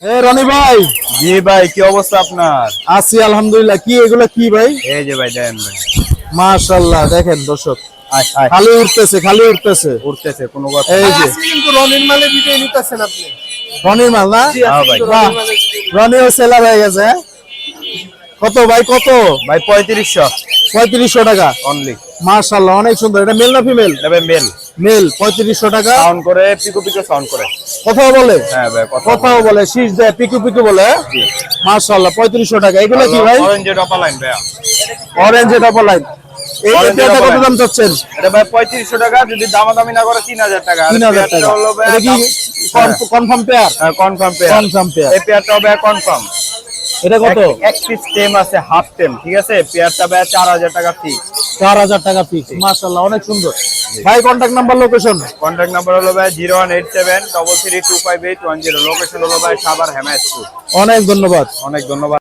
রনি ভাই, জি ভাই, কি অবস্থা আপনার? আছি আলহামদুলিল্লাহ। কি এগুলো কি ভাই? এই যে ভাই দেন ভাই, মাশাআল্লাহ, দেখেন দর্শক, আয় আয় খালি উঠতেছে খালি উঠতেছে। উঠতেছে কোনো কথা এই না। যে কিন্তু রনির মালে ভিডিও নিতেছেন আপনি। রনির মাল না? হ্যাঁ ভাই, বাহ, রনিও সেলার হয়ে গেছে। হ্যাঁ? কত ভাই, কত? ভাই 3500 3500 টাকা। অনলি। মাশাআল্লাহ, অনেক সুন্দর। এটা মেল না ফিমেল? নেবে মেল, মেল। 3500 টাকা। সাউন্ড করে পিকো পিকো সাউন্ড করে। কথাও বলে? হ্যাঁ ভাই, কথাও বলে, শীষ দেয়, পিকু পিকু বলে। জি। মাশাআল্লাহ, 3500 টাকা। এগুলো কি ভাই? অরেঞ্জ ডপা লাইন ভাই, অরেঞ্জ ডাবল লাইন। এই Orange পেয়ারটা double কত line। দাম চাচ্ছেন? এটা ভাই 3500 টাকা, যদি দামাদামি না করে 3000 টাকা। 3000 টাকা। হলো ভাই এটা কি confirm pair? Confirm pair. Confirm pair. এই পেয়ারটা হবে কনফার্ম। এটা কত? এক পিস টেম আছে, হাফ টেম, ঠিক আছে। পেয়ারটা ভাই 4000 টাকা ফি। 4000 টাকা ফিক্স। মাশাআল্লাহ, অনেক সুন্দর ভাই। Contact number, location? Contact number হলো ভাই 01873325810। লোকেশন হলো ভাই সাভার হেমায়তপুর। অনেক ধন্যবাদ। অনেক ধন্যবাদ।